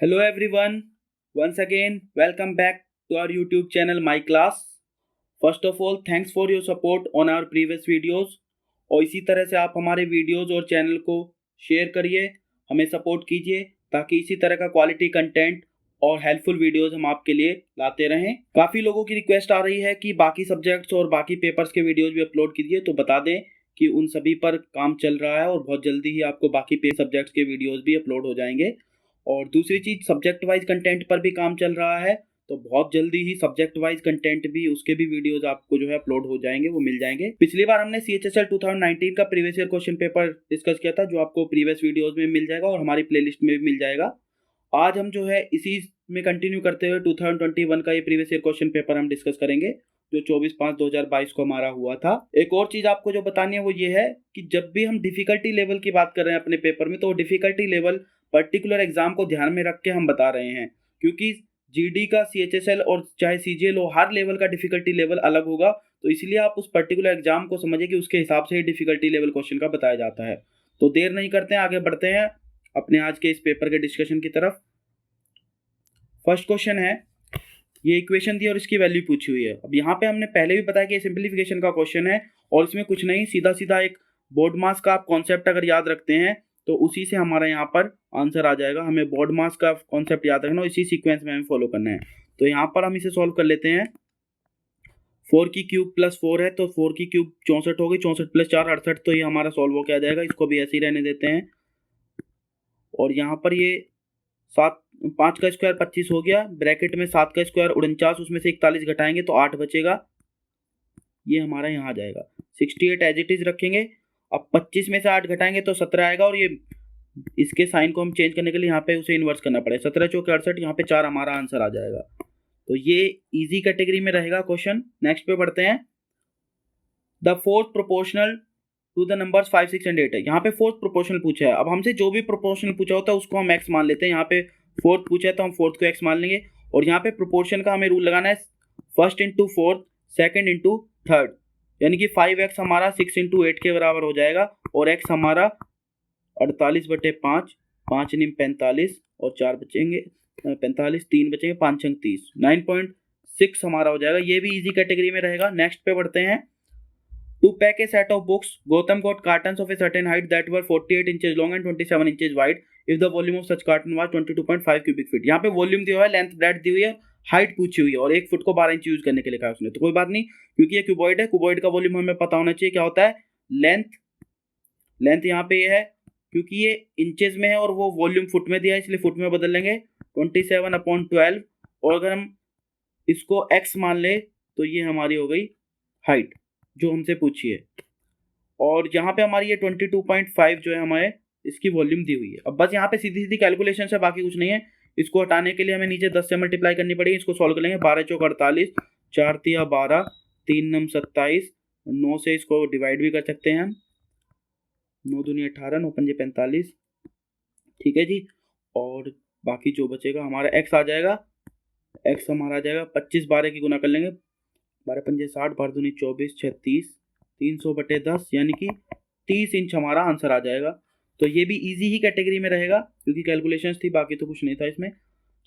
Hello everyone, once again welcome back to our YouTube channel My Class. First of all, thanks for your support on our previous videos और इसी तरह से आप हमारे videos और channel को share करिए, हमें सपोर्ट कीजिए ताकि इसी तरह का क्वालिटी कंटेंट और हेल्पफुल वीडियोस हम आपके लिए लाते रहें। काफ़ी लोगों की रिक्वेस्ट आ रही है कि बाकी सब्जेक्ट्स और बाकी पेपर्स के वीडियोस भी अपलोड कीजिए, तो बता दें कि उन सभी पर काम चल रहा है और बहुत जल्दी ही आपको बाकी सब्जेक्ट्स के वीडियोस भी अपलोड हो जाएंगे। और दूसरी चीज, सब्जेक्ट वाइज कंटेंट पर भी काम चल रहा है, तो बहुत जल्दी ही सब्जेक्ट वाइज कंटेंट भी उसके भी वीडियोस आपको जो है अपलोड हो जाएंगे, वो मिल जाएंगे। पिछली बार हमने CHSL 2019 का previous year question paper discuss किया था, जो आपको प्रीवियस वीडियोस में मिल जाएगा और हमारी प्लेलिस्ट में भी मिल जाएगा। आज हम जो है इसी में कंटिन्यू करते हुए 2021 का ये प्रीवियस ईयर क्वेश्चन पेपर हम डिस्कस करेंगे, जो 24/5/2022 को हमारा हुआ था। एक और चीज आपको जो बतानी है वो ये है कि जब भी हम डिफिकल्टी लेवल की बात कर रहे हैं अपने पेपर में, तो डिफिकल्टी लेवल पर्टिकुलर एग्जाम को ध्यान में रख के हम बता रहे हैं, क्योंकि GD का, CHSL और चाहे CGL हो, हर लेवल का डिफिकल्टी लेवल अलग होगा, तो इसलिए आप उस पर्टिकुलर एग्जाम को समझिए कि उसके हिसाब से ही डिफिकल्टी लेवल क्वेश्चन का बताया जाता है। तो देर नहीं करते हैं, आगे बढ़ते हैं अपने आज के इस पेपर के डिस्कशन की तरफ। फर्स्ट क्वेश्चन है, ये इक्वेशन दी और इसकी वैल्यू पूछी हुई है। अब यहाँ पे हमने पहले भी बताया कि सिंप्लीफिकेशन का क्वेश्चन है और इसमें कुछ नहीं, सीधा सीधा एक बोर्ड मास का आप कॉन्सेप्ट अगर याद रखते हैं तो उसी से हमारा यहाँ पर आंसर आ जाएगा। हमें बोर्ड मास का कॉन्सेप्ट याद रखना और इसी सीक्वेंस में हमें फॉलो करना है। तो यहाँ पर हम इसे सॉल्व कर लेते हैं। 4 की क्यूब प्लस 4 है, तो 4 की क्यूब 64 होगी, 64 प्लस 4 68, तो ये हमारा सॉल्व होकर आ जाएगा। इसको भी ऐसे ही रहने देते हैं। और यहाँ पर ये 5 का स्क्वायर 25 हो गया, ब्रैकेट में 7 का स्क्वायर 49, उसमें से 41 घटाएंगे तो 8 बचेगा, ये हमारा यहाँ आ जाएगा। 68 एज इट इज रखेंगे। अब 25 में से 8 घटाएंगे तो 17 आएगा, और ये इसके साइन को हम चेंज करने के लिए यहाँ पे उसे इन्वर्स करना पड़ेगा। 17 चौके 68, यहाँ पे 4 हमारा आंसर आ जाएगा। तो ये इजी कैटेगरी में रहेगा क्वेश्चन। नेक्स्ट पे बढ़ते हैं। The fourth proportional to the numbers 5, 6 and 8 है। यहाँ पे फोर्थ प्रोपोर्शनल पूछा है। अब हमसे जो भी प्रोपोर्शनल पूछा होता है उसको हम एक्स मान लेते हैं। यहाँ पे फोर्थ पूछा है तो हम फोर्थ को एक्स मान लेंगे। और यहाँ पे प्रोपोर्शन का हमें रूल लगाना है, first into fourth, second into third, यानी कि 5x हमारा 6 इंटू 8 के बराबर हो जाएगा, और x हमारा 48/5, 5 निम 45, और 4 बचेंगे 45, 3 बचेंगे, 5 छंग 30, 9.6 हमारा हो जाएगा। ये भी इजी कैटेगरी में रहेगा। नेक्स्ट पे बढ़ते हैं। To pack a set of books, Gautam got cartons of a certain height that were 48 inches long and 27 inches wide if the volume of such carton was 22.5 cubic feet। यहाँ पे volume दिया हुआ है, length breadth दी हुई है, height पूछी हुई है, और 1 फुट को 12 इंच यूज करने के लिए कहा उसने। तो कोई बात नहीं, क्योंकि ये क्यूबॉइड है, क्यूबॉइड का वॉल्यूम हमें पता होना चाहिए क्या होता है, लेंथ यहाँ पे ये है, क्योंकि ये इंचेस में है और वो वॉल्यूम फुट में दिया है, इसलिए फुट में बदल लेंगे, 27/12। और अगर हम इसको x मान ले तो ये हमारी हो गई हाइट जो हमसे पूछी है। और यहाँ पे हमारी ये 22.5 जो है हमारे इसकी वॉल्यूम दी हुई है। अब बस यहाँ पे सीधी सीधी कैलकुलेशन है, बाकी कुछ नहीं है। इसको हटाने के लिए हमें नीचे 10 से मल्टीप्लाई करनी पड़ेगी। इसको सॉल्व कर लेंगे। 12 चौक 48, 4 तिया 12, 3 नम 27, 9 से इसको डिवाइड भी कर सकते हैं हम, 9 दूनी 18, 9 पंजे 45, ठीक है जी। और बाकी जो बचेगा हमारा x आ जाएगा, x हमारा आ जाएगा 25, 12 की गुना कर लेंगे, 12 पंजे 60, 12 दूनी 24, 36, 300/10, यानी कि 30 इंच हमारा आंसर आ जाएगा। तो ये भी इजी ही कैटेगरी में रहेगा, क्योंकि कैलकुलेशंस थी, बाकी तो कुछ नहीं था इसमें।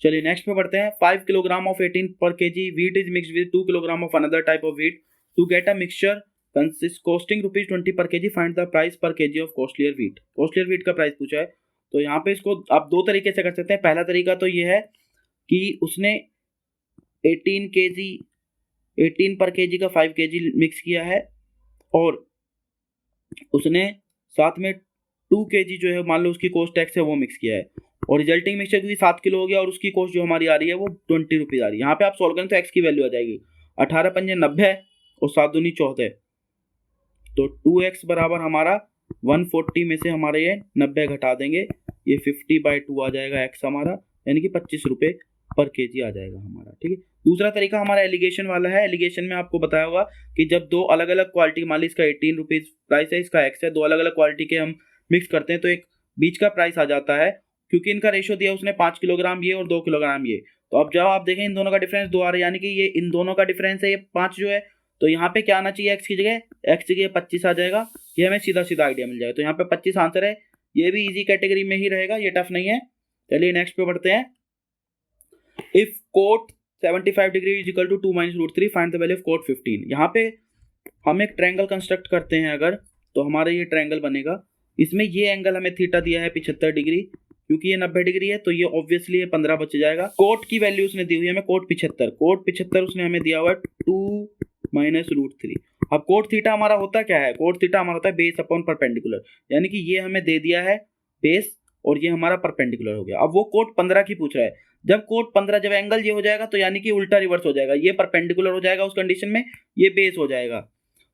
चलिए नेक्स्ट पे बढ़ते हैं। 5 किलोग्राम ऑफ 18 पर kg wheat is mixed with 2 kilogram of another type of wheat to get a mixture costing ₹20 per kg, find the price per kg of costlier wheat। costlier wheat का price पूछा है, तो यहाँ पे इसको आप दो तरीके से कर सकते हैं। पहला तरीका तो ये है कि उसने 18 पर kg का 5 kg मिक्स किया है, और उसने साथ में 2 kg जो है, मान लो उसकी कॉस्ट टैक्स है, वो मिक्स किया है, और रिजल्टिंग मिक्सचर क्योंकि 7 किलो हो गया और उसकी कॉस्ट जो हमारी आ रही है वो 20 रुपीज़ आ रही है। यहाँ पे आप सॉल्व करें तो x की वैल्यू आ जाएगी 18 पंजे 90 और 7 दूनी 14, तो 2x बराबर हमारा 140 में से हमारे ये 90 घटा देंगे, ये 50/2 आ जाएगा x हमारा, यानी कि 25 रुपये पर kg आ जाएगा हमारा, ठीक है। दूसरा तरीका हमारा एलिगेशन वाला है। एलिगेशन में आपको बताया होगा कि जब दो अलग अलग क्वालिटी, मान ली इसका 18 रुपीज़ प्राइस है, इसका x है, दो अलग अलग क्वालिटी के हम मिक्स करते हैं तो एक बीच का प्राइस आ जाता है, क्योंकि इनका रेशो दिया उसने 5 किलोग्राम ये और 2 किलोग्राम ये। तो अब जब आप देखें इन दोनों का डिफरेंस 2 आ रहा है, यानी कि ये इन दोनों का डिफरेंस है, ये 5 जो है, तो यहाँ पे क्या आना चाहिए, x की जगह 25 आ जाएगा। ये हमें सीधा सीधा आइडिया मिल जाएगा। तो यहाँ पे 25 आंसर है। ये भी इजी कैटेगरी में ही रहेगा, ये टफ नहीं है। चलिए नेक्स्ट पे बढ़ते हैं। If cot 75 degree is equal to 2 minus root 3 find the value of cot 15। यहाँ पे हम एक ट्रायंगल कंस्ट्रक्ट करते हैं अगर, तो हमारा ये ट्रायंगल बनेगा। इसमें ये एंगल हमें थीटा दिया है 75 डिग्री, क्योंकि ये 90 डिग्री है तो ये ऑब्वियसली ये 15 बच जाएगा। कोट की वैल्यू उसने दी हुई है हमें कोट 75 उसने हमें दिया हुआ है 2 माइनस रूट 3। अब कोट थीटा हमारा होता क्या है, कोट थीटा हमारा होता है बेस अपॉन परपेंडिकुलर, यानी कि ये हमें दे दिया है बेस और ये हमारा परपेंडिकुलर हो गया। अब वो कोट 15 की पूछ रहा है। जब कोट 15 जब एंगल ये हो जाएगा तो यानी कि उल्टा रिवर्स हो जाएगा, ये परपेंडिकुलर हो जाएगा उस कंडीशन में, ये बेस हो जाएगा।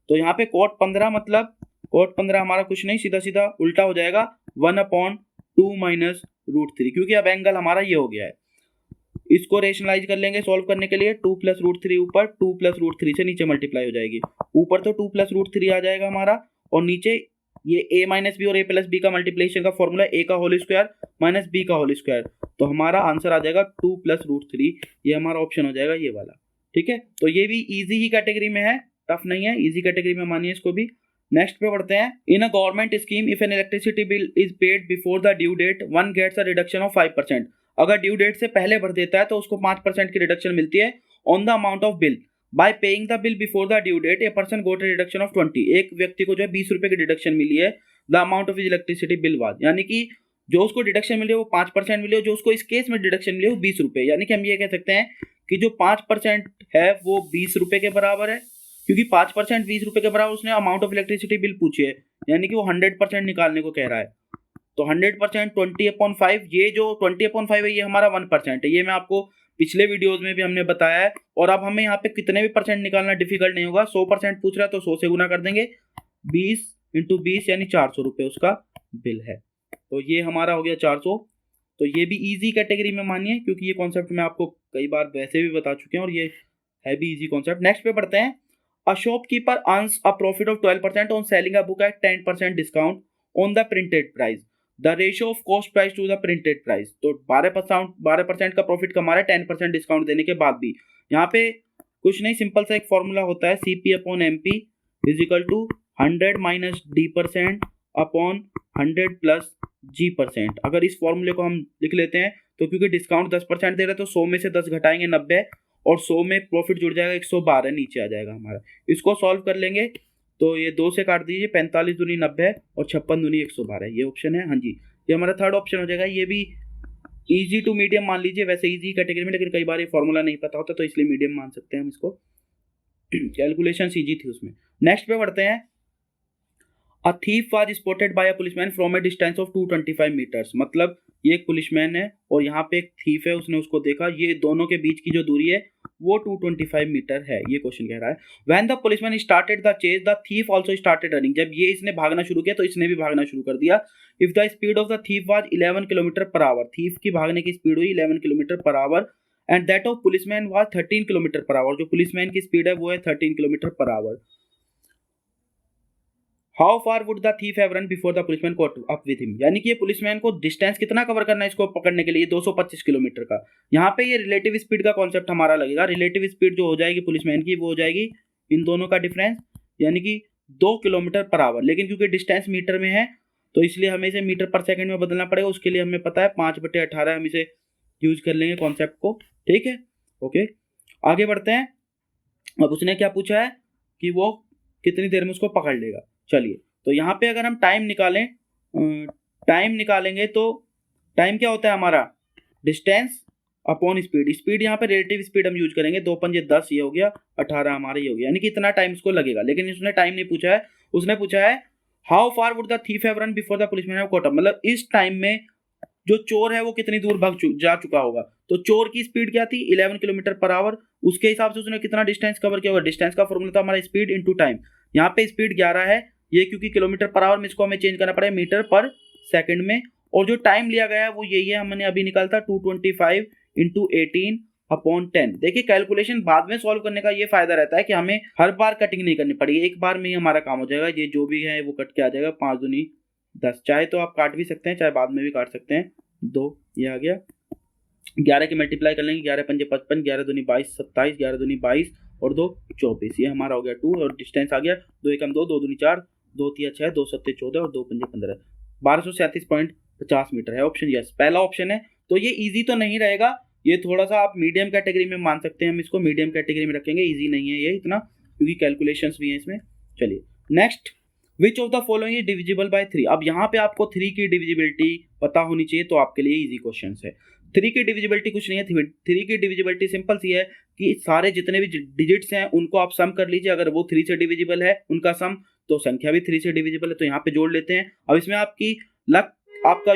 तो यहाँ पे कोट 15 मतलब कोट 15 हमारा कुछ नहीं, सीधा सीधा उल्टा हो जाएगा 1/2 माइनस रूट 3, क्योंकि अब एंगल हमारा ये हो गया है। इसको रेशनलाइज कर लेंगे सॉल्व करने के लिए, 2 प्लस रूट 3 ऊपर, 2 प्लस रूट 3 से नीचे मल्टीप्लाई हो जाएगी। ऊपर तो 2 प्लस रूट 3 आ जाएगा हमारा, और नीचे ये a माइनस बी और a प्लस बी का मल्टीप्लिकेशन का फॉर्मूला a का होल स्क्वायर माइनस b का होल स्क्वायर, तो हमारा आंसर आ जाएगा 2 प्लस रूट 3। ये हमारा ऑप्शन हो जाएगा ये वाला। ठीक है, तो ये भी इजी ही कैटेगरी में है, टफ नहीं है, इजी कैटेगरी में मानिए इसको भी। नेक्स्ट पे बढ़ते हैं। In a government scheme if an electricity bill is paid before the due date one gets a reduction of 5%। अगर ड्यू डेट से पहले भर देता है तो उसको 5% की रिडक्शन मिलती है on the amount of bill. By paying the bill before the due date a person got a reduction of 20। एक व्यक्ति को जो है 20 रुपए की डिडक्शन मिली है। The amount of electricity bill was, यानी कि जो उसको डिडक्शन मिली है वो 5% मिली है, जो उसको इस केस में डिडक्शन मिली है वो 20 रुपए। यानी कि हम ये कह सकते हैं कि जो 5% है वो 20 रुपए के बराबर है, क्योंकि 5% 20 रुपए के बराबर उसने अमाउंट ऑफ इलेक्ट्रिसिटी बिल पूछी है, यानी कि वो 100% निकालने को कह रहा है। तो 100% 20/5, ये जो 20/5 है ये हमारा 1% है। ये मैं आपको पिछले वीडियोस में भी हमने बताया है। और अब हमें यहाँ पे कितने भी परसेंट निकालना डिफिकल्ट नहीं होगा। 100% पूछ रहा है तो 100 से गुना कर देंगे, 20 × 20 यानी 400 रुपए उसका बिल है। तो ये हमारा हो गया 400। तो ये भी इजी कैटेगरी में मानिए, क्योंकि ये कॉन्सेप्ट मैं आपको कई बार वैसे भी बता चुके हैं और ये है भी इजी कॉन्सेप्ट। नेक्स्ट पे पढ़ते हैं। A shopkeeper earns a profit of 12% on selling a book at 10% discount on the printed price. The ratio of cost price to the printed price. तो 12% का प्रॉफिट कमा रहा है 10% डिस्काउंट देने के बाद भी। यहाँ पे कुछ नहीं, सिंपल सा एक फॉर्मूला होता है CP/MP is equal to 100 minus D% upon 100 plus G%। अगर इस फॉर्मूले को हम लिख लेते हैं तो क्योंकि डिस्काउंट 10% दे रहा है तो 100 में से 10 घटाएंगे 90 और 100 में प्रॉफिट जुड़ जाएगा 112 नीचे आ जाएगा हमारा। इसको सॉल्व कर लेंगे तो ये 2 से काट दीजिए, 45 दूनी 90 और 56 दूनी 112, ये ऑप्शन है। हाँ जी, ये हमारा थर्ड ऑप्शन हो जाएगा। ये भी इजी टू मीडियम मान लीजिए, वैसे इजी कैटेगरी में, लेकिन कई बार ये फॉर्मूला नहीं पता होता तो इसलिए मीडियम मान सकते हैं हम इसको। कैलकुलेशन इजी थी उसमें। नेक्स्ट पे बढ़ते हैं। A thief was spotted by a policeman from a distance of 225 meters। मतलब ये एक पुलिसमैन है और यहाँ पे एक थीफ है, उसने उसको देखा। ये दोनों के बीच की जो दूरी है वो 225 मीटर है, ये क्वेश्चन कह रहा है। When the policeman started the chase, the thief also started running। जब ये इसने भागना शुरू किया तो इसने भी भागना शुरू कर दिया। If the speed of the thief was 11 km/h, thief की भागने की स्पीड हुई 11 km/h and that of policeman was 13 km/h। जो पुलिसमैन की स्पीड है वो है 13 km/h। How far would the thief have run before the policeman caught up with him. यानी कि ये पुलिसमैन को डिस्टेंस कितना कवर करना है इसको पकड़ने के लिए, 225 किलोमीटर का। यहाँ पे ये रिलेटिव स्पीड का कॉन्सेप्ट हमारा लगेगा। रिलेटिव स्पीड जो हो जाएगी पुलिसमैन की वो हो जाएगी इन दोनों का डिफरेंस, यानी कि 2 km/h। लेकिन क्योंकि डिस्टेंस मीटर में है तो इसलिए हमें इसे मीटर पर सेकेंड में बदलना पड़ेगा। उसके लिए हमें पता है 5/18 हम इसे यूज कर लेंगे कॉन्सेप्ट को। ठीक है, ओके, आगे बढ़ते हैं। अब उसने क्या पूछा है कि वो कितनी देर में उसको पकड़ लेगा। चलिए, तो यहाँ पे अगर हम टाइम निकालेंगे तो टाइम क्या होता है हमारा, डिस्टेंस अपॉन स्पीड। स्पीड यहाँ पे रिलेटिव स्पीड हम यूज करेंगे, 2 पंजे 10 ये हो गया, 18 हमारा ये हो गया, यानी कि इतना टाइम इसको लगेगा। लेकिन उसने टाइम नहीं पूछा है, उसने पूछा है how far would the thief have run before the policeman have caught up. मतलब इस टाइम में जो चोर है वो कितनी दूर जा चुका होगा। तो चोर की स्पीड क्या थी 11 km/h, उसके हिसाब से उसने कितना डिस्टेंस कवर किया होगा। डिस्टेंस का फॉर्मूला था हमारा स्पीड इंटू टाइम। यहाँ पे स्पीड 11 है, ये क्योंकि km/h में इसको हमें चेंज करना पड़ेगा मीटर पर सेकंड में, और जो टाइम लिया गया है वो यही है, हमने अभी निकाला था 225 × 18/10। देखिए कैलकुलेशन बाद में सॉल्व करने का ये फायदा रहता है कि हमें हर बार कटिंग नहीं करनी पड़ेगी, एक बार में ही हमारा काम हो जाएगा। ये जो भी है वो कट के आ जाएगा, 5 दूनी 10। चाहे तो आप काट भी सकते हैं, चाहे बाद में भी काट सकते हैं। 2 ये आ गया, 11 की मल्टीप्लाई कर लेंगे, 11 पंजे 55, 11 दूनी 22 27, 11 दूनी 22 और 2 24, ये हमारा हो गया 2। और डिस्टेंस आ गया 2 एकम 2, 2 दूनी 4, 2 3 6, 2 7 14 और 2 पंजे 15, 1237.50 मीटर है। ऑप्शन यस, पहला ऑप्शन है। तो ये इजी तो नहीं रहेगा, ये थोड़ा सा आप मीडियम कैटेगरी में मान सकते हैं, हम इसको मीडियम कैटेगरी में रखेंगे, इजी नहीं है ये इतना क्योंकि कैलकुलेशंस भी हैं इसमें। चलिए next, which of the following is divisible by 3। अब यहाँ पे आपको 3 की डिविजिबिलिटी पता होनी चाहिए, तो आपके लिए इजी क्वेश्चन है। 3 की डिविजिबिलिटी कुछ नहीं है, 3 की डिविजिबिलिटी सिंपल सी है कि सारे जितने भी डिजिट्स हैं उनको आप सम कर लीजिए, अगर वो 3 से डिविजिबल है उनका सम, तो संख्या भी 3 से डिविजिबल है, तो यहाँ पे जोड़ लेते हैं। अब इसमें आपकी लक आपका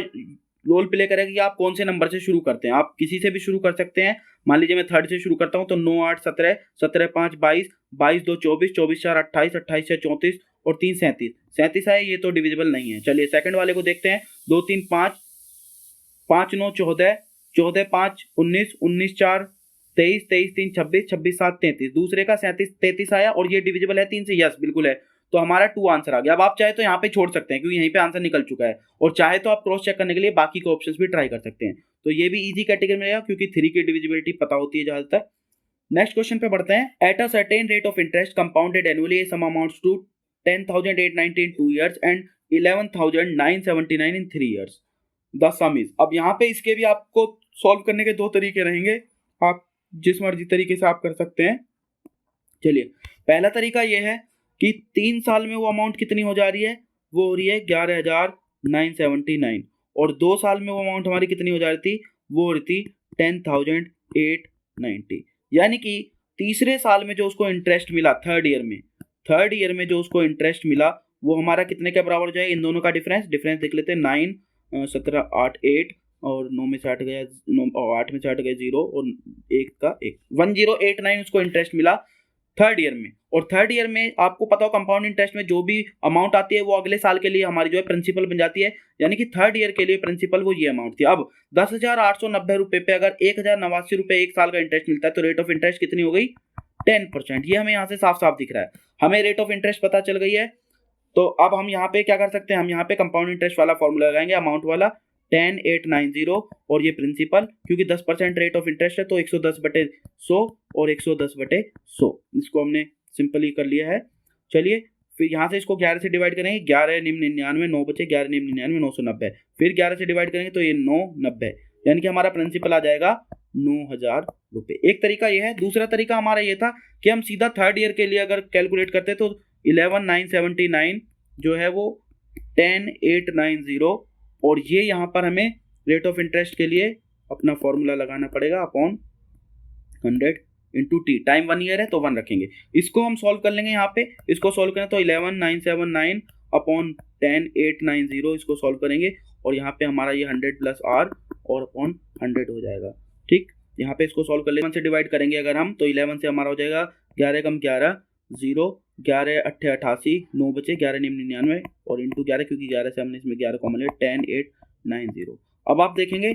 रोल प्ले करेगा कि आप कौन से नंबर से शुरू करते हैं। आप किसी से भी शुरू कर सकते हैं, मान लीजिए मैं 3rd से शुरू करता हूँ, तो 9 8 17, 17 5 22, 22 2 24, 24 4 28, 28 6 34 और 3 37, 37 है, ये तो डिविजिबल नहीं है। चलिए सेकंड वाले को देखते हैं, 2 3 5, 5 9 14, 14 5 19, 19 4 23, 23 3 26, 26 7 33, दूसरे का 37 33 आया और ये डिविजिबल है 3 से, यस बिल्कुल है, तो हमारा 2 आंसर आ गया। अब आप चाहे तो यहाँ पे छोड़ सकते हैं क्योंकि यहीं पे आंसर निकल चुका है, और चाहे तो आप क्रॉस चेक करने के लिए बाकी के ऑप्शंस भी ट्राई कर सकते हैं। तो ये भी इजी कैटेगरी में रहेगा क्योंकि 3 की डिविजिबिलिटी पता होती है जहां तक। नेक्स्ट क्वेश्चन पे बढ़ते हैं। At a certain rate of interest compounded annually sum amounts to 10,890 in 2 years and 11,979 in 3 years. The sum is. अब यहाँ पे इसके भी आपको सॉल्व करने के 2 तरीके रहेंगे, आप जिस मर्जी तरीके से आप कर सकते हैं। चलिए पहला तरीका ये है कि 3 साल में वो अमाउंट कितनी हो जा रही है, वो हो रही है 11,979, और 2 साल में वो अमाउंट हमारी कितनी हो जा रही थी, वो हो रही थी 10,890। यानी कि तीसरे साल में जो उसको इंटरेस्ट मिला, थर्ड ईयर में जो उसको इंटरेस्ट मिला वो हमारा कितने के बराबर हो जाएगा, इन दोनों का डिफरेंस देख लेते हैं। 9 17 8 8 और 9 में से 8 गया, 9 और 8 में से 8 गया 0 और 1 का 1, 1089 उसको इंटरेस्ट मिला थर्ड ईयर में। और थर्ड ईयर में आपको पता हो कंपाउंड इंटरेस्ट में जो भी अमाउंट आती है वो अगले साल के लिए हमारी जो है प्रिंसिपल बन जाती है, यानी कि थर्ड ईयर के लिए प्रिंसिपल वो ये अमाउंट थी। अब 10,890 रुपए पे अगर 1,089 रुपए 1 साल का इंटरेस्ट मिलता है तो रेट ऑफ इंटरेस्ट कितनी हो गई, 10%। ये हमें यहाँ से साफ साफ दिख रहा है, हमें रेट ऑफ इंटरेस्ट पता चल गई है। तो अब हम यहाँ पे क्या कर सकते हैं, हम यहाँ पे कंपाउंड इंटरेस्ट वाला फॉर्मूला लगाएंगे, अमाउंट वाला 10,890 और ये प्रिंसिपल, क्योंकि 10% रेट ऑफ इंटरेस्ट है तो 110/100 और 110/100, इसको हमने सिंपली कर लिया है। चलिए फिर यहाँ से इसको 11 से डिवाइड करेंगे, 11 निम्न 99, 9 बचे, 11 निम्न 99, 990, फिर 11 से डिवाइड करेंगे तो ये 990, यानी कि हमारा प्रिंसिपल आ जाएगा 9,000 रुपये। एक तरीका ये है। दूसरा तरीका हमारा ये था कि हम सीधा थर्ड ईयर के लिए अगर कैलकुलेट करते तो 11,979 जो है वो 10,890, और ये यहाँ पर हमें रेट ऑफ इंटरेस्ट के लिए अपना फॉर्मूला लगाना पड़ेगा upon 100 into T, time 1 year है तो 1 रखेंगे। इसको हम सॉल्व कर लेंगे, यहाँ पे इसको सॉल्व करें तो 11,979 अपॉन 10,890 इसको सॉल्व करेंगे, और यहाँ पे हमारा ये 100 प्लस आर और अपॉन 100 हो जाएगा। ठीक, यहाँ पे इसको सॉल्व कर लेंगे, 1 से डिवाइड करेंगे अगर हम तो 11 से हमारा हो जाएगा 11 कम 11 0, 11 8 88, 9 बचे, 11 निम्न 99 और इंटू 11, क्योंकि 11 से हमने इसमें 11 कॉमन लिया, 10,890। अब आप देखेंगे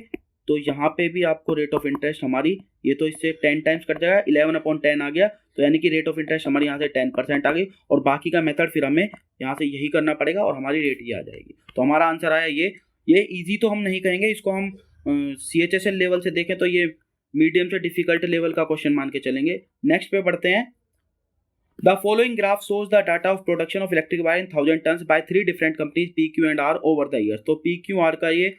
तो यहाँ पे भी आपको रेट ऑफ इंटरेस्ट हमारी ये तो इससे 10 टाइम्स कट जाएगा, 11/10 आ गया, तो यानी कि रेट ऑफ इंटरेस्ट हमारी यहाँ से 10% आ गई, और बाकी का मेथड फिर हमें यहाँ से यही करना पड़ेगा और हमारी रेट ये आ जाएगी। तो हमारा आंसर आया ये इजी तो हम नहीं कहेंगे इसको, हम CHSL लेवल से देखें तो ये मीडियम से डिफिकल्ट लेवल का क्वेश्चन मान के चलेंगे। नेक्स्ट पे बढ़ते हैं। The following graph shows the data of production of electric wire in 1000 tons by 3 different companies P, Q and R over the years। तो P, Q, R का ये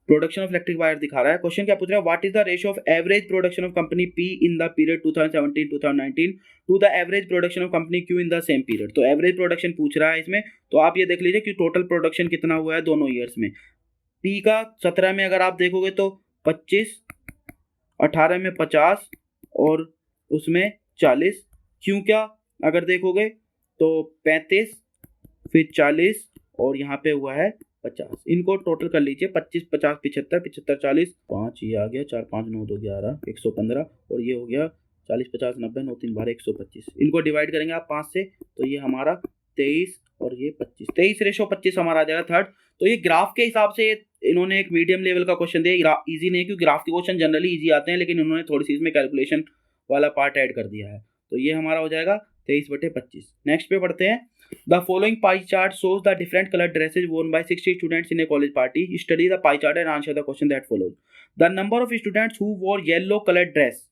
प्रोडक्शन ऑफ इलेक्ट्रिक वायर दिखा रहा है। Question क्या पूछ रहा है, what is the ratio of average production of company P in the period 2017-2019 to the average production of company Q in the same period. तो एवरेज प्रोडक्शन पूछ रहा है इसमें, तो आप ये देख लीजिए कि टोटल प्रोडक्शन कितना हुआ है दोनों ईयर्स में। P का 17 में अगर आप देखोगे तो 25, 18 में 50 और उसमें 40, Q क्या अगर देखोगे तो 35, फिर 40 और यहाँ पे हुआ है 50। इनको टोटल कर लीजिए, 25 50 75 75 40, 5 ये आ गया, 4 5 9 2 11 115, और ये हो गया 40 50 90 9 3 12 125। इनको डिवाइड करेंगे आप 5 से तो ये हमारा 23 और ये 25, 23/25 हमारा आ जाएगा थर्ड। तो ये ग्राफ के हिसाब से इन्होंने एक मीडियम लेवल का क्वेश्चन दिया, इजी नहीं है क्योंकि ग्राफ के क्वेश्चन जनरली इजी आते हैं, लेकिन इन्होंने थोड़ी सी इसमें कैलकुलेशन वाला पार्ट ऐड कर दिया है। तो ये हमारा हो जाएगा 23/25। नेक्स्ट पे बढ़ते हैं। The following pie chart shows the different colored dresses worn by 60 students in a college party. Study the pie chart and answer the question that follows. The number of students who wore yellow colored dress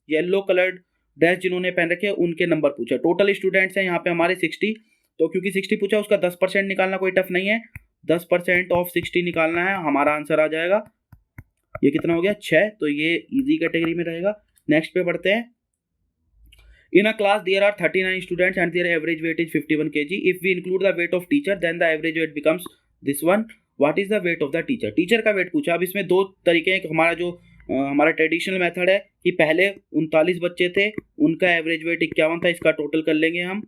जिन्होंने पहन रखे हैं उनके number पूछा। Total students हैं यहाँ पे हमारे 60, तो क्योंकि 60 पूछा उसका 10% निकालना कोई टफ नहीं है, 10% ऑफ 60 निकालना है, हमारा आंसर आ जाएगा ये कितना हो गया 6, तो ये इजी कैटेगरी में रहेगा। नेक्स्ट पे बढ़ते हैं। In a class there are 39 students and their average weight is 51 kg. If we include the weight of teacher then the average weight becomes this one. What is the weight of the teacher? Teacher का wait पूछा। अब इसमें दो तरीके हैं। हमारा जो हमारा ट्रेडिशनल मेथड है कि पहले 39 बच्चे थे, उनका एवरेज वेट 51 था, इसका टोटल कर लेंगे हम,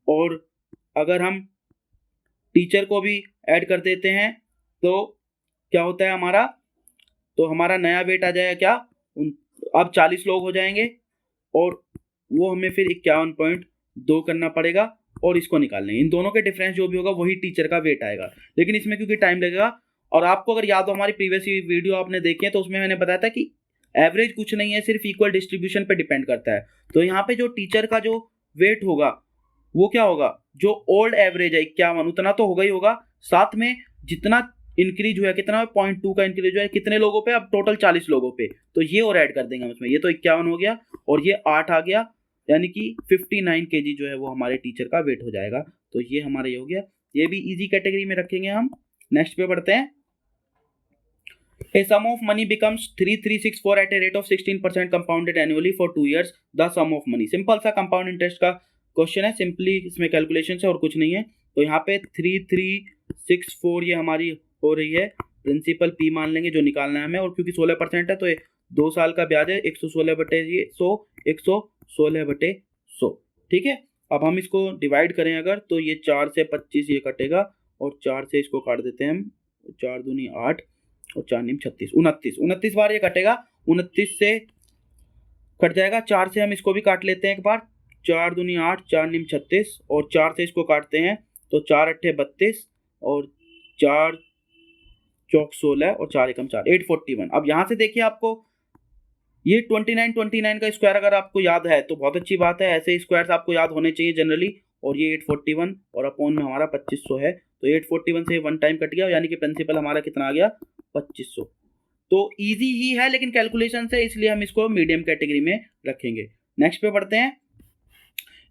और अगर हम टीचर को भी ऐड कर देते हैं तो क्या होता है हमारा, तो हमारा नया वेट आ जाएगा क्या, अब 40 लोग हो जाएंगे और वो हमें फिर 51.2 करना पड़ेगा और इसको निकाल लेंगे। इन दोनों के डिफरेंस जो भी होगा वही टीचर का वेट आएगा। लेकिन इसमें क्योंकि टाइम लगेगा, और आपको अगर याद हो हमारी प्रीवियस वीडियो आपने देखी है तो उसमें मैंने बताया था कि एवरेज कुछ नहीं है, सिर्फ इक्वल डिस्ट्रीब्यूशन पे डिपेंड करता है। तो यहाँ पे जो टीचर का जो वेट होगा वो क्या होगा, जो ओल्ड एवरेज है 51 उतना तो होगा ही होगा, साथ में जितना इंक्रीज हुआ, कितना 0.2 का इंक्रीज हुआ है, कितने लोगों पे, अब टोटल 40 लोगों पे, तो ये और ऐड कर देंगे हम उसमें। ये तो 51 हो गया और ये 8 आ गया, यानी कि 59 kg जो है वो हमारे टीचर का वेट हो जाएगा। तो ये हमारा ये हो गया, ये भी इजी कैटेगरी में रखेंगे हम। नेक्स्ट पे बढ़ते हैं। A sum of money becomes 3364 at a rate of 16% compounded annually for 2 years. The sum of money, simple सा कंपाउंड इंटरेस्ट का क्वेश्चन है, सिंपली इसमें कैलकुलेशन है और कुछ नहीं है। तो यहाँ पे 3364 ये हमारी हो रही है, प्रिंसिपल पी मान लेंगे जो निकालना है हमें, और क्योंकि 16% है तो ये 2 साल का ब्याज है, 116/100, ठीक है। अब हम इसको डिवाइड करें अगर, तो ये 4 से 25 ये कटेगा और 4 से इसको काट देते हैं हम, 4 दूनी 8 और 4 नीम 36, 29 बार ये कटेगा, 29 से कट जाएगा, 4 से हम इसको भी काट लेते हैं एक बार, 4 दूनी 8, 4 नीम 36 और 4 से इसको काटते हैं तो 4 अट्ठे 32 और 4 चौक 16 और 4 एकम 4, 841। अब यहाँ से देखिए आपको ये 29 का स्क्वायर अगर आपको याद है तो बहुत अच्छी बात है, ऐसे स्क्वायर्स आपको याद होने चाहिए जनरली, और ये 841 और अपॉन में हमारा 2500 है, तो 841 से 1 टाइम कट गया, यानी कि प्रिंसिपल हमारा कितना आ गया 2500। तो इजी ही है लेकिन कैलकुलेशन से, इसलिए हम इसको मीडियम कैटेगरी में रखेंगे। नेक्स्ट पे बढ़ते हैं।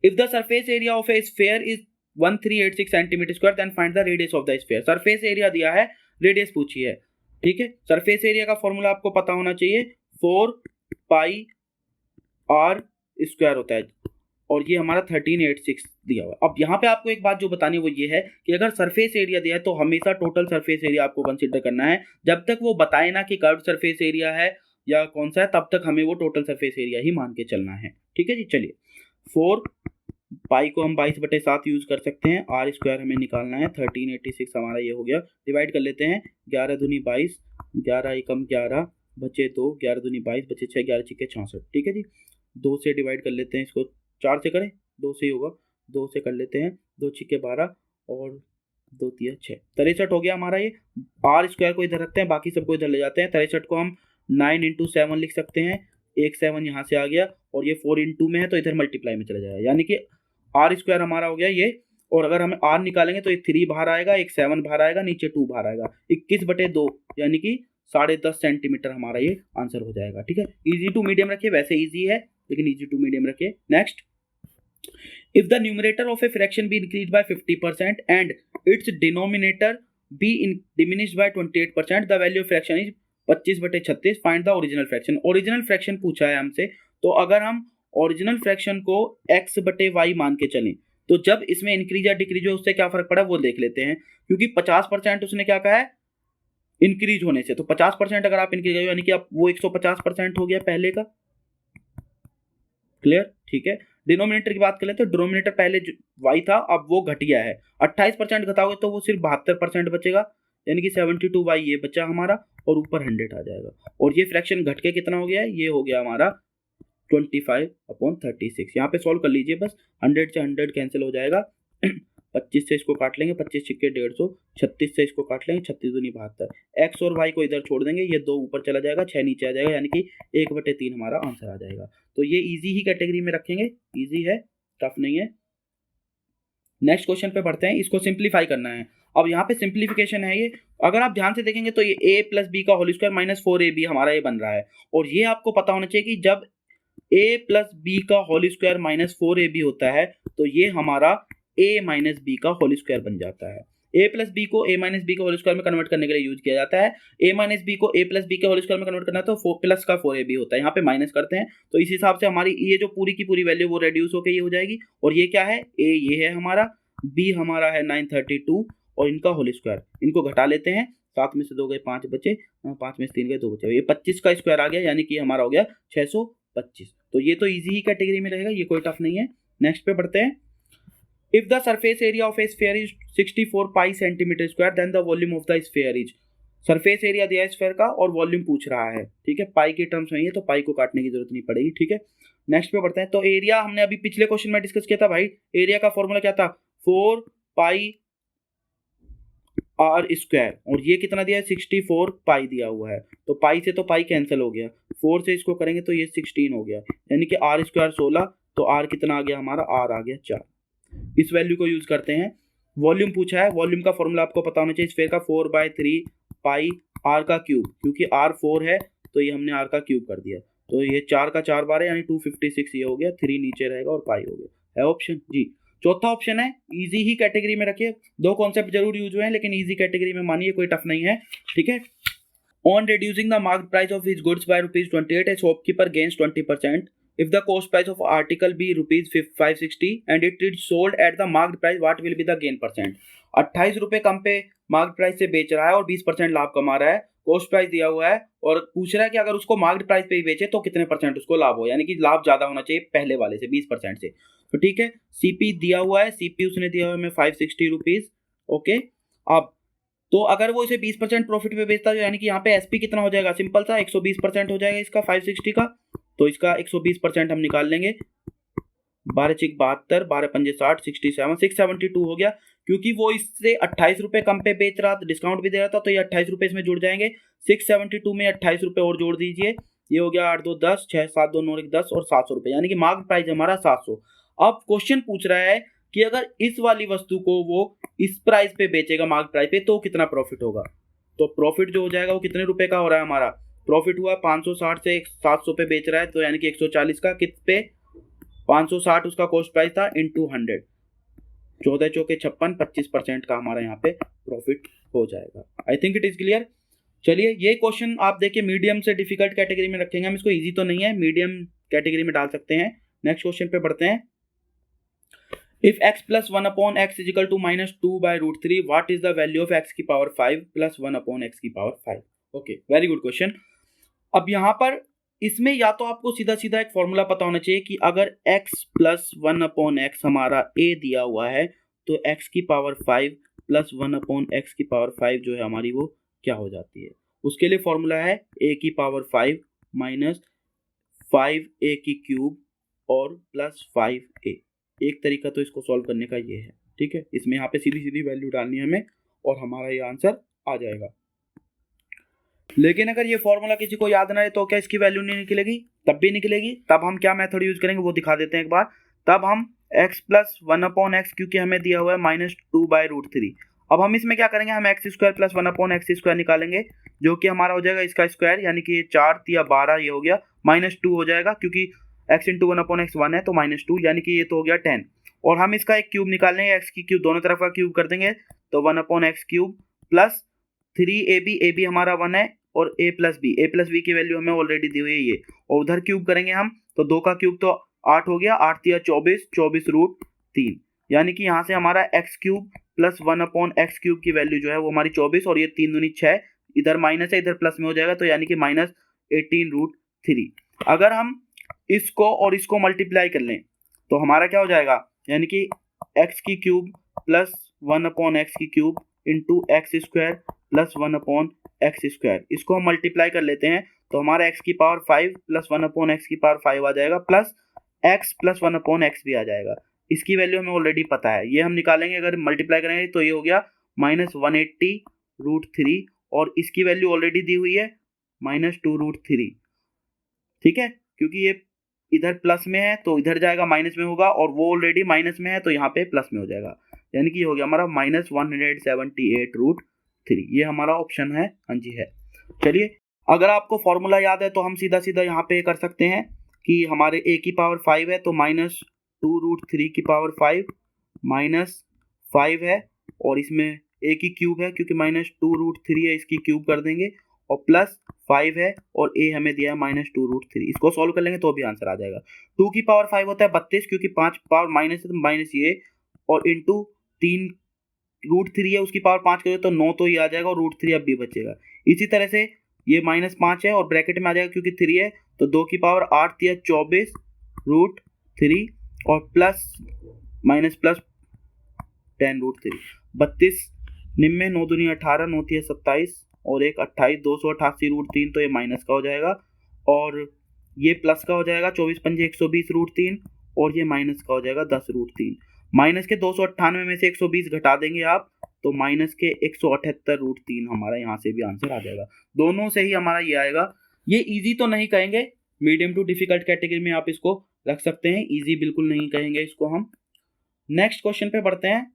If the surface area of a sphere is 1386 centimetre square then find the radius of the sphere. Surface area दिया है, रेडियस पूछी है, ठीक है। सरफेस एरिया का फॉर्मूला आपको पता होना चाहिए, 4 पाई आर स्क्वायर होता है, और ये हमारा 1386 दिया हुआ है। अब यहाँ पे आपको एक बात जो बतानी है वो ये है कि अगर सरफेस एरिया दिया है तो हमेशा टोटल सरफेस एरिया आपको कंसीडर करना है, जब तक वो बताए ना कि कर्व सरफेस एरिया है या कौन सा है, तब तक हमें वो टोटल सरफेस एरिया ही मान के चलना है, ठीक है जी। चलिए 4 पाई को हम 22/7 यूज कर सकते हैं, आर स्क्वायर हमें निकालना है, 1386 हमारा ये हो गया, डिवाइड कर लेते हैं, 11 दूनी 22, 11 एकम 11 बचे 2, 11 दूनी 22 बचे 6, 11 छिक्के 66, ठीक है जी। 2 से डिवाइड कर लेते हैं इसको, 4 से करें 2 से ही होगा, 2 से कर लेते हैं, 2 छिक्के 12 और 2 तिया 6, 63 हो गया हमारा। ये आर स्क्वायर को इधर रखते हैं, बाकी सबको इधर ले जाते हैं। 63 को हम 9 × 7 लिख सकते हैं, एक 7 यहाँ से आ गया, और ये 4 × 2 में है तो इधर मल्टीप्लाई में चला जाएगा, यानी कि आर स्क्वायर हमारा हो गया ये। और अगर हम आर निकालेंगे तो एक 3 बाहर आएगा, एक 7 बाहर आएगा, नीचे 2 बाहर आएगा, 21/2 यानी कि 10.5 सेंटीमीटर हमारा ये आंसर हो जाएगा, ठीक है। इजी टू मीडियम रखिए, वैसे इजी है लेकिन इजी टू मीडियम रखिए। Next, if the numerator of a fraction be increase by 50% and its denominator be diminished by 28%, the value of fraction is 25/36, find the original fraction. Original fraction पूछा है हमसे, तो अगर हम original fraction को x/y मान के चलें तो जब इसमें इंक्रीज या डिक्रीज हो उससे क्या फर्क पड़ा वो देख लेते हैं, क्योंकि 50% उसने क्या कहा है इंक्रीज होने से, तो 50% अगर आप इंक्रीज यानी कि आप वो 150% हो गया पहले का, क्लियर, ठीक है। डिनोमिनेटर की बात करें तो डिनोमिनेटर पहले y था, अब वो घट गया है, 28% घटाओगे तो वो सिर्फ 72% बचेगा, यानी कि 72y ये बचा हमारा, और ऊपर 100 आ जाएगा, और ये फ्रैक्शन घट के कितना हो गया है, ये हो गया हमारा 25/36। यहाँ पे सॉल्व कर लीजिए बस, 100 से 100 कैंसिल हो जाएगा, 25 से इसको काट लेंगे, 25 छिक्के 150, 36 से इसको काट लेंगे, 36 दूनी 72, x और y को इधर छोड़ देंगे, ये 2 ऊपर चला जाएगा, 6 नीचे आ जाएगा, यानी कि 1/3 हमारा आंसर आ जाएगा। तो ये इजी ही कैटेगरी में रखेंगे, इजी है, टफ नहीं है। नेक्स्ट क्वेश्चन पे बढ़ते हैं, इसको सिंप्लीफाई करना है। अब यहाँ पे सिंप्लीफिकेशन है ये, अगर आप ध्यान से देखेंगे तो ये a + b का होल स्क्वायर माइनस 4ab हमारा ये बन रहा है, और ये आपको पता होना चाहिए कि जब a + b का होल स्क्वायर माइनस 4ab होता है तो ये हमारा a - b का होल स्क्वायर बन जाता है, ए प्लस बी को ए माइनस बी के होल स्क्वायर में कन्वर्ट करने के लिए यूज किया जाता है। ए माइनस बी को ए प्लस बी के होल स्क्वायर में कन्वर्ट करना है तो 4 प्लस का 4ab होता है, यहाँ पे माइनस करते हैं तो इस हिसाब से हमारी ये जो पूरी की पूरी वैल्यू वो रेड्यूस होकर ये हो जाएगी। और ये क्या है, ए ये है हमारा, बी हमारा है 932 और इनका होल स्क्वायर, इनको घटा लेते हैं, 7 में से 2 गए 5 बचे, 5 में से 3 गए 2 बचे, ये 25 का स्क्वायर आ गया, यानी कि हमारा हो गया 625। तो ये तो इजी ही कैटेगरी में रहेगा, ये कोई टफ नहीं है। नेक्स्ट पे बढ़ते हैं। If the surface area of a sphere is 64 pi centimetre square then the volume of the sphere is, surface area दिया है स्फीयर का और वॉल्यूम पूछ रहा है, ठीक है, पाई के टर्म्स में है तो पाई को काटने की जरूरत नहीं पड़ेगी, ठीक है। नेक्स्ट पे बढ़ते हैं। तो एरिया हमने अभी पिछले क्वेश्चन में डिस्कस किया था भाई, एरिया का फॉर्मूला क्या था, 4 पाई आर स्क्वायर, और ये कितना दिया है 64 पाई दिया हुआ है, तो पाई से तो पाई कैंसिल हो गया, 4 से इसको करेंगे तो ये 16 हो गया, यानी कि आर स्क्वायर 16, तो आर कितना आ गया हमारा, आर आ गया 4। इस वैल्यू को यूज करते हैं। वॉल्यूम पूछा है, वॉल्यूम का फॉर्मूला आपको पता होना चाहिए, स्फीयर का 4/3 पाई आर का क्यूब, क्योंकि आर 4 है तो ये हमने आर का क्यूब कर दिया, तो ये 4 का 4 बार है यानी 256 ये हो गया, 3 नीचे रहेगा और पाई हो गया, है ऑप्शन जी। चौथा ऑप्शन है, इजी ही कैटेगरी में रखिए, 2 कॉन्सेप्ट जरूर यूज हुए हैं लेकिन इजी कैटेगरी में मानिए, कोई टफ नहीं है, ठीक है। On reducing the market price of his goods by ₹28 a shopkeeper gains 20%. If the cost price of article be ₹560 and it is sold at the market price, what will be the gain percent? 28 रुपए कम पे market price से बेच रहा है और 20% लाभ कमा रहा है, कॉस्ट प्राइस दिया हुआ है और पूछ रहा है कि अगर उसको मार्केट प्राइस पे ही बेचे तो कितने परसेंट उसको लाभ हो, यानी कि लाभ ज्यादा होना चाहिए पहले वाले से 20% से। तो ठीक है, सीपी दिया हुआ है, सीपी उसने दिया हुआ है हमें 560 रुपीज, ओके। अब तो अगर वो इसे 20% प्रॉफिट पे बेचता है, यानी कि यहाँ पे एसपी कितना हो जाएगा, सिंपल सा 120% हो जाएगा इसका 560 का, तो इसका 120% हम निकाल लेंगे, 12 चिक 72, 12 पंजे 60, 67, 672 हो गया, क्योंकि वो इससे 28 रुपए कम पे बेच रहा था, डिस्काउंट भी दे रहा था, तो ये 28 रुपए इसमें जुड़ जाएंगे, 672 में 28 रुपए और जोड़ दीजिए, ये हो गया 8 2 10, 6 7 2 9 1 10 और 700 रुपए, यानी कि मार्केट प्राइस हमारा 700। अब क्वेश्चन पूछ रहा है कि अगर इस वाली वस्तु को वो इस प्राइस पे बेचेगा मार्केट प्राइस पे तो कितना प्रॉफिट होगा, तो प्रॉफिट जो हो जाएगा वो कितने रुपए का हो रहा है हमारा, प्रॉफिट हुआ 560 से 700 पे बेच रहा है, तो यानी कि 140 का कित पे 560 उसका कॉस्ट प्राइस था इनटू 100, 14 चौके 56, 25% का हमारा यहाँ पे प्रॉफिट हो जाएगा। I think it is clear. चलिए ये क्वेश्चन आप देखिए मीडियम से डिफिकल्ट कैटेगरी में रखेंगे हम इसको, इजी तो नहीं है, मीडियम कैटेगरी में डाल सकते हैं। नेक्स्ट क्वेश्चन पे बढ़ते हैं। If x plus 1 upon x is equal to minus 2 by root 3, what is the value of x की पावर 5 plus 1 upon x की power 5? Okay, very good question. अब यहाँ पर इसमें या तो आपको सीधा सीधा एक फॉर्मूला पता होना चाहिए कि अगर x plus 1 upon x हमारा a दिया हुआ है तो x की पावर 5 plus 1 upon x की पावर 5 जो है हमारी वो क्या हो जाती है। उसके लिए फॉर्मूला है a की पावर 5 माइनस 5a की क्यूब और प्लस 5a। एक तरीका तो इसको सॉल्व करने का ये है, ठीक है, इसमें यहाँ पे सीधी सीधी वैल्यू डालनी है हमें और हमारा ये आंसर आ जाएगा। लेकिन अगर ये फॉर्मूला किसी को याद ना है तो क्या इसकी वैल्यू नहीं निकलेगी, तब भी निकलेगी। तब हम क्या मेथड यूज करेंगे वो दिखा देते हैं एक बार। तब हम x प्लस 1 अपॉन एक्स, क्योंकि हमें दिया हुआ है माइनस 2 बाई रूट 3, अब हम इसमें क्या करेंगे, हम x square plus 1 upon x square निकालेंगे, जो कि हमारा हो जाएगा इसका स्क्वायर, यानी कि 4 या 12 ये हो गया, माइनस 2 हो जाएगा, क्योंकि x इंटू 1 अपॉन एक्स 1 है तो माइनस 2, यानी कि ये तो हो गया 10। और हम इसका एक क्यूब निकाल लेंगे, एक्स की क्यूब दोनों तरफ का क्यूब कर देंगे, तो 1 upon x cube plus 3ab, ab हमारा 1 है, और a प्लस बी की वैल्यू हमें ऑलरेडी दी हुई है ये, और उधर क्यूब करेंगे हम, तो 2 का क्यूब तो 8 हो गया, 8 या 24, 24 रूट 3, यानी कि यहाँ से हमारा x cube plus 1 upon x cube की वैल्यू जो है वो हमारी 24, और ये 3 दूनी 6, इधर माइनस है इधर प्लस में हो जाएगा, तो यानी कि माइनस 18 रूट 3। अगर हम इसको और इसको मल्टीप्लाई कर लें तो हमारा क्या हो जाएगा, यानी कि एक्स की क्यूब प्लस 1 अपॉन एक्स की cube into x square plus 1 upon x square, इसको हम मल्टीप्लाई कर लेते हैं तो हमारा एक्स की पावर 5 प्लस 1 अपॉन एक्स की पावर 5 आ जाएगा, plus x plus 1 upon x भी आ जाएगा। इसकी वैल्यू हमें ऑलरेडी पता है, ये हम निकालेंगे, अगर मल्टीप्लाई करेंगे तो ये हो गया माइनस 180 रूट 3, और इसकी वैल्यू ऑलरेडी दी हुई है माइनस 2 रूट 3, ठीक है, क्योंकि ये इधर प्लस में है तो इधर जाएगा माइनस में होगा, और वो ऑलरेडी माइनस में है तो यहाँ पे प्लस में हो जाएगा, यानी कि ये हो गया हमारा माइनस 178 रूट 3, ये हमारा ऑप्शन है, हाँ जी है। चलिए अगर आपको फॉर्मूला याद है तो हम सीधा सीधा यहाँ पे कर सकते हैं कि हमारे a की पावर 5 है तो माइनस 2 रूट 3 की पावर 5 माइनस 5 है, और इसमें ए की क्यूब है क्योंकि -2√3 है, इसकी क्यूब कर देंगे और प्लस 5 है और ए हमें दिया है -2√3। इसको सॉल्व कर लेंगे तो भी आंसर आ जाएगा। 2 की पावर 5 होता है 32 क्योंकि 5 पावर माइनस है तो माइनस ये और इंटू 3√3 है, उसकी पावर 5 करोगे तो 9 तो ये आ जाएगा और √3 अब भी बचेगा। इसी तरह से ये -5 है और ब्रैकेट में आ जाएगा क्योंकि 3 है तो 2 की पावर 8 या 24√3 और प्लस माइनस प्लस 10√3। 32 निम्न 9 दूनी 18, 9 3 27 और एक 28, 288√3 तो ये माइनस का हो जाएगा और ये प्लस का हो जाएगा 24 पंजे 120√3 और ये माइनस का हो जाएगा 10√3। माइनस के 298 में से 120 घटा देंगे आप तो माइनस के 178√3 हमारा यहाँ से भी आंसर आ जाएगा। दोनों से ही हमारा ये आएगा। ये इजी तो नहीं कहेंगे, मीडियम टू डिफिकल्ट कैटेगरी में आप इसको रख सकते हैं, इजी बिल्कुल नहीं कहेंगे इसको हम। नेक्स्ट क्वेश्चन पे बढ़ते हैं।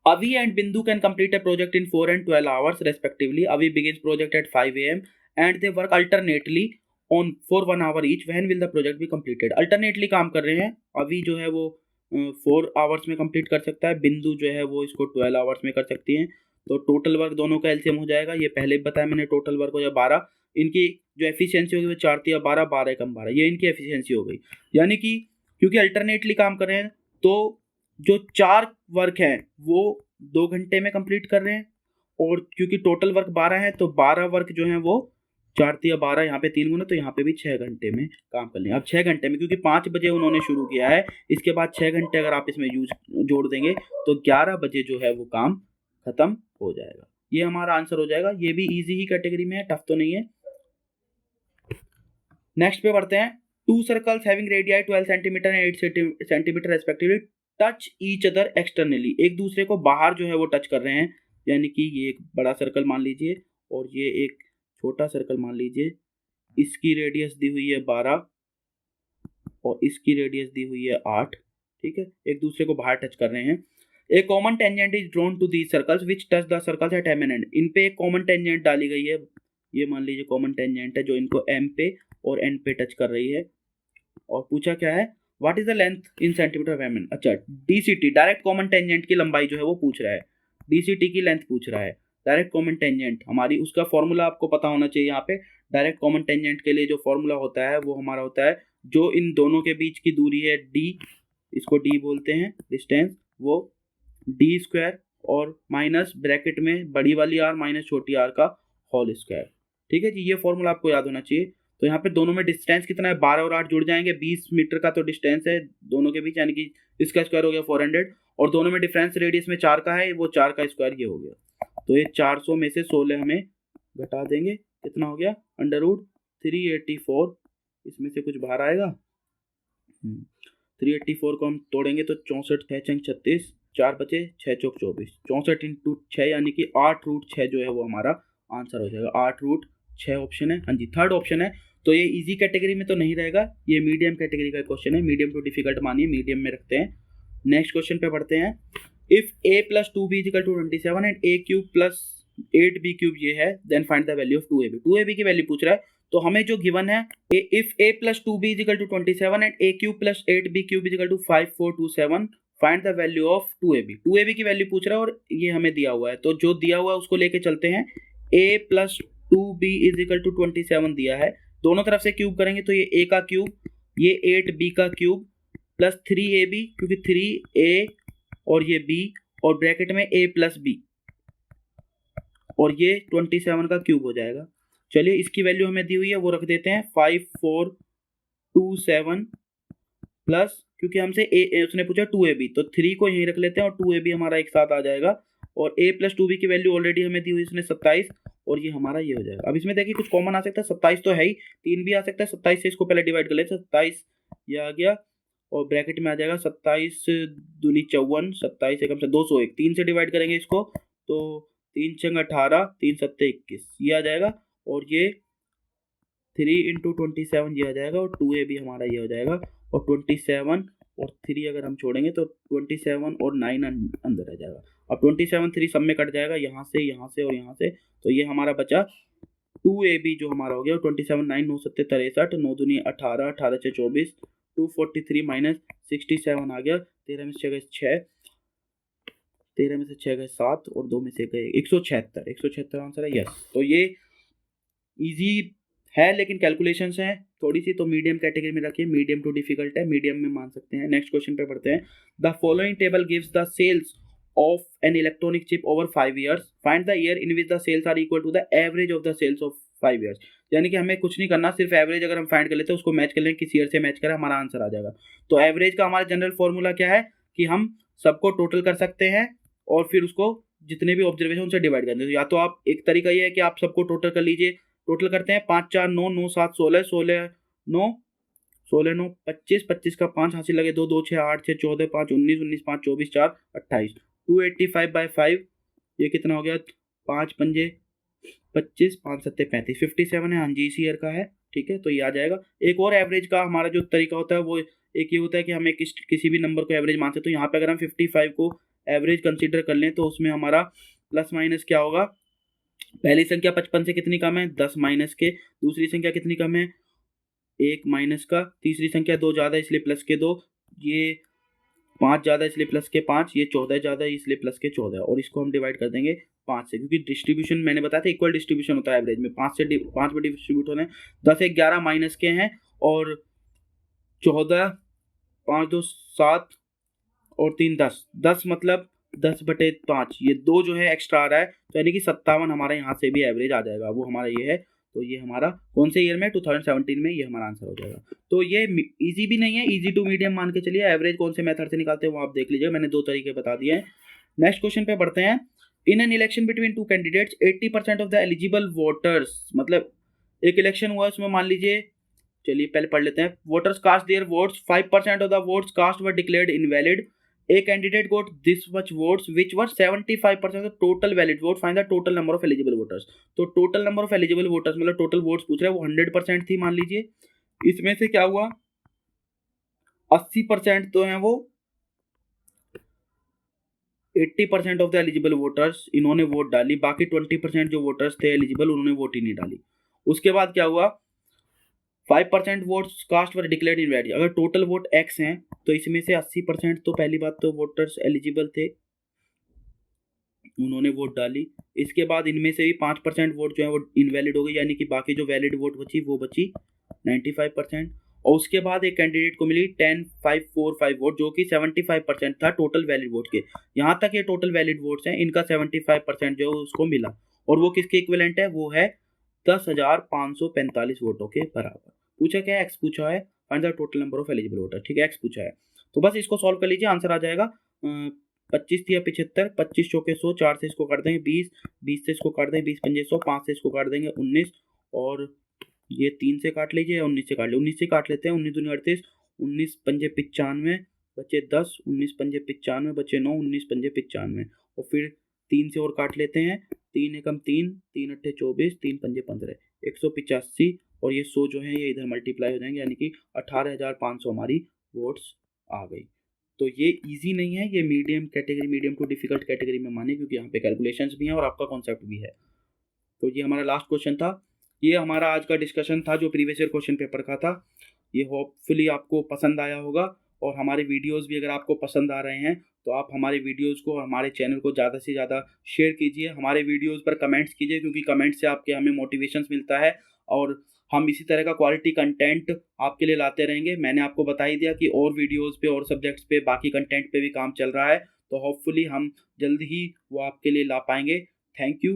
Avi and Bindu can complete a project in 4 and 12 hours respectively. Avi begins project at 5 a.m. and they work alternately on for 1 hour each. When will the project be completed? Alternately काम कर रहे हैं। अभी जो है वो 4 hours में complete कर सकता है, बिंदु जो है वो इसको 12 आवर्स में कर सकती हैं। तो टोटल वर्क दोनों का एलसीएम हो जाएगा। ये पहले बताया मैंने, टोटल वर्क हो जाए 12। इनकी जो एफिशिएंसी होगी वो 4 या 12, 12 कम 12, ये इनकी एफिशिएंसी हो गई। यानी कि क्योंकि अल्टरनेटली काम कर रहे हैं तो जो 4 वर्क हैं वो 2 घंटे में कंप्लीट कर रहे हैं और क्योंकि टोटल वर्क 12 है तो 12 वर्क जो है वो 4 या 12, यहाँ पे 3 गुना तो यहाँ पे भी 6 घंटे में काम कर लेंगे। अब 6 घंटे में क्योंकि 5 बजे उन्होंने शुरू किया है, इसके बाद 6 घंटे अगर आप इसमें जोड़ देंगे तो 11 बजे जो है वो काम खत्म हो जाएगा। ये हमारा आंसर हो जाएगा। ये भी इजी ही कैटेगरी में है, टफ तो नहीं है। नेक्स्ट पे बढ़ते हैं। 2 circles having radii 12 centimetre and 8 centimetre respectively touch each other externally. एक दूसरे को बाहर जो है वो टच कर रहे हैं, यानी कि ये एक बड़ा सर्कल मान लीजिए और ये एक छोटा सर्कल मान लीजिए। इसकी रेडियस दी हुई है 12 और इसकी रेडियस दी हुई है 8। ठीक है, एक दूसरे को बाहर टच कर रहे हैं। A common tangent is drawn to these circles which touch the circles at M and N. इन पे एक कॉमन टेंजेंट डाली गई है, ये मान लीजिए कॉमन टेंजेंट है जो इनको एम पे और एन पे टच कर रही है। और पूछा क्या है, what is the length in centimetre of M N. अच्छा, डीसीटी डायरेक्ट कॉमन टेंजेंट की लंबाई जो है वो पूछ रहा है, डीसीटी की लेंथ पूछ रहा है। डायरेक्ट कॉमन टेंजेंट हमारी, उसका फॉर्मूला आपको पता होना चाहिए। यहाँ पे डायरेक्ट कॉमन टेंजेंट के लिए जो फॉर्मूला होता है वो हमारा होता है, जो इन दोनों के बीच की दूरी है डी, इसको डी बोलते हैं डिस्टेंस, वो डी स्क्वायर और माइनस ब्रैकेट में बड़ी वाली आर माइनस छोटी आर का होल स्क्वायर। ठीक है जी, ये फॉर्मूला आपको याद होना चाहिए। तो यहाँ पे दोनों में डिस्टेंस कितना है, 12 और 8 जुड़ जाएंगे, 20 मीटर का तो डिस्टेंस है दोनों के बीच, यानी कि इसका स्क्वायर हो गया 400 और दोनों में डिफरेंस रेडियस में 4 का है, वो 4 का स्क्वायर ये हो गया। तो ये 400 में से 16 हमें घटा देंगे, कितना हो गया √384। इसमें से कुछ बाहर आएगा, 384 को हम तोड़ेंगे तो 64 6 36, 4 बचे 6 चौक 24, 64 इंटू 6 यानी कि 8√6 जो है वो हमारा आंसर हो जाएगा। 8√6 ऑप्शन है, हाँ जी थर्ड ऑप्शन है। तो ये इजी कैटेगरी में तो नहीं रहेगा, ये मीडियम कैटेगरी का क्वेश्चन है, मीडियम टू डिफिकल्ट मानिए, मीडियम में रखते हैं। नेक्स्ट क्वेश्चन पे बढ़ते हैं। If a + 2b = 27 and a³ + 8b³ ये है, then find the value of 2ab। 2ab की वैल्यू पूछ रहा है, तो हमें जो गिवन है if a + 2b = 27 and a³ + 8b³ = 5427 find the value of 2ab। 2ab की वैल्यू पूछ रहा है और ये हमें दिया हुआ है, तो जो दिया हुआ है उसको लेके चलते हैं। a + 2b = 27 दिया है, दोनों तरफ से क्यूब करेंगे तो ये a का क्यूब, ये 8b का क्यूब प्लस 3ab क्योंकि 3a और ये b और ब्रैकेट में a + b और ये 27 का क्यूब हो जाएगा। चलिए इसकी वैल्यू हमें दी हुई है वो रख देते हैं 5427 प्लस, क्योंकि हमसे उसने पूछा 2ab तो 3 को यहीं रख लेते हैं और 2ab हमारा एक साथ आ जाएगा और a + 2b की वैल्यू ऑलरेडी हमें दी हुई इसने 27 और ये हमारा ये हो जाएगा। अब इसमें देखिए कुछ कॉमन आ सकता है, 27 तो है ही, 3 भी आ सकता है, 27 से इसको पहले डिवाइड कर लेते हैं, 27 ये आ गया और ब्रैकेट में आ जाएगा 27 दूनी 54, 27 एकम से 201, 3 से डिवाइड करेंगे इसको तो 3 छंग 18, 3 सत्ते 21 ये आ जाएगा और ये 3 × 27 ये आ जाएगा और 2ab हमारा ये हो जाएगा और 27 और 3 अगर हम छोड़ेंगे तो 27 और 9 अंदर आ जाएगा। अब 27 3 सब में कट जाएगा, यहाँ से और यहाँ से, तो ये हमारा बचा 2ab जो हमारा हो गया 27 9 9 7 63 9 दूनी 18 18 से 24 243 - 67 आ गया, 13 में 6 6 13 में से 6 गए 7 और 2 में से गए 176 आंसर है। यस, तो ये इजी है लेकिन कैलकुलेशंस हैं थोड़ी सी, तो मीडियम कैटेगरी में रखिए, मीडियम टू डिफिकल्ट है, मीडियम में मान सकते हैं। नेक्स्ट क्वेश्चन पे पढ़ते हैं। The following table gives the sales of an electronic chip over 5 years, find the year in which the sales are equal to the average of the sales of 5 years। यानी कि हमें कुछ नहीं करना, सिर्फ एवरेज अगर हम फाइंड कर लेते हैं, उसको मैच कर लें, किस ईयर से मैच करें, हमारा आंसर आ जाएगा। तो एवरेज का हमारा जनरल फॉर्मूला क्या है कि हम सबको टोटल कर सकते हैं और फिर उसको जितने भी ऑब्जर्वेशन उनसे डिवाइड कर दें। या तो आप, एक तरीका ये है कि आप सबको टोटल कर लीजिए, टोटल करते हैं 5 4 9 9 7 16 16 9 16 9 25 25 का 5 हासिल लगे 2 2 6 8 6 14 5 19 19 5 24 4 28 285/5 ये कितना हो गया, 5 पंजे 25 5 सत्ते 35 57 है। हाँ जी, इसी ईयर का है, ठीक है, तो ये आ जाएगा। एक और एवरेज का हमारा जो तरीका होता है वो एक ये होता है कि हमें किसी भी नंबर को एवरेज मान सकते, तो यहाँ पे अगर हम 55 को एवरेज कंसीडर कर लें तो उसमें हमारा प्लस माइनस क्या होगा, पहली संख्या 55 से कितनी कम है, 10 माइनस के, दूसरी संख्या कितनी कम है, 1 माइनस का, तीसरी संख्या 2 ज़्यादा इसलिए प्लस के 2, ये 5 ज़्यादा इसलिए प्लस के 5, ये 14 ज़्यादा इसलिए प्लस के 14, और इसको हम डिवाइड कर देंगे 5 से, क्योंकि डिस्ट्रीब्यूशन मैंने बताया था इक्वल डिस्ट्रीब्यूशन होता है एवरेज में, 5 से 5 में डिस्ट्रीब्यूट होने। 10 1 11 माइनस के हैं और 14 5 2 7 और 3 10 10 मतलब 10/5, ये 2 जो है एक्स्ट्रा आ रहा है, तो यानी कि 57 हमारा यहाँ से भी एवरेज आ जाएगा, वो हमारा ये है। तो ये हमारा कौन से ईयर में, 2017 में, ये हमारा आंसर हो जाएगा। तो ये इजी भी नहीं है, इजी टू मीडियम मान के चलिए। एवरेज कौन से मेथड से निकालते हैं वो आप देख लीजिए, मैंने 2 तरीके बता दिए हैं। नेक्स्ट क्वेश्चन पे बढ़ते हैं। In an election between 2 candidates 80% of the eligible voters, मतलब एक इलेक्शन हुआ उसमें मान लीजिए, चलिए पहले पढ़ लेते हैं। Voters cast their votes, 5% of the votes cast were declared invalid, a candidate got this much votes which were 75% of the total valid vote, find the total number of eligible voters। तो total number of eligible voters मतलब total votes पूछ रहा है, वो 100% थी मान लीजिए। इसमें से क्या हुआ, 80% तो हैं वो, 80% ऑफ द एलिजिबल वोटर्स इन्होंने वोट डाली, बाकी 20% जो वोटर्स थे एलिजिबल उन्होंने वोट ही नहीं डाली। उसके बाद क्या हुआ, 5% votes cast were declared invalid. अगर टोटल वोट x हैं तो इसमें से 80% तो पहली बात तो वोटर्स एलिजिबल थे, उन्होंने वोट डाली। इसके बाद इनमें से भी 5% वोट जो है वो इनवैलिड हो गई, यानी कि बाकी जो वैलिड वोट बची वो बची 95%। और उसके बाद एक कैंडिडेट को मिली 10,545 वोट, जो कि 75% था टोटल वैलिड वोट के। यहाँ तक ये टोटल वैलिड वोट्स हैं, इनका 75% जो उसको मिला, और वो किसके इक्विवेलेंट है, वो है 10,545 वोटों के बराबर। पूछा क्या है, एक्स पूछा है, find the total number of eligible voter, ठीक है, एक्स पूछा है। तो बस इसको सॉल्व कर लीजिए, आंसर आ जाएगा 25 या 75, 25 चौके 100, 4 से इसको काट देंगे 20, 20 से इसको काट देंगे 20 पंजे 100, 5 से इसको काट देंगे 19, और ये 3 से काट लीजिए, 19 से काट लीजिए, 19 से काट लेते हैं, 19 दूनी 38, 19 पंजे 95 बचे 10, 19 पंजे 95 बचे 9, 19 पंजे 95, और फिर 3 से और काट लेते हैं, 3 एकम 3, 3 अट्ठे 24, 3 पंजे 15, 185, और ये 100 जो है ये इधर मल्टीप्लाई हो जाएंगे, यानी कि 18,500 हमारी वोट्स आ गई। तो ये इजी नहीं है, ये medium category, medium to difficult category में माने, क्योंकि यहाँ पे कैलकुलेशंस भी हैं और आपका कॉन्सेप्ट भी है। तो ये हमारा लास्ट क्वेश्चन था, ये हमारा आज का डिस्कशन था जो प्रीवियस ईयर क्वेश्चन पेपर का था। ये होपफुली आपको पसंद आया होगा, और हमारे वीडियोस भी अगर आपको पसंद आ रहे हैं तो आप हमारे वीडियोस को, हमारे चैनल को ज़्यादा से ज़्यादा शेयर कीजिए, हमारे वीडियोस पर कमेंट्स कीजिए, क्योंकि कमेंट्स से आपके हमें मोटिवेशंस मिलता है, और हम इसी तरह का क्वालिटी कंटेंट आपके लिए लाते रहेंगे। मैंने आपको बता ही दिया कि और वीडियोस पे और सब्जेक्ट्स पे, बाकी कंटेंट पे भी काम चल रहा है, तो होपफुली हम जल्द ही वो आपके लिए ला पाएंगे। Thank you.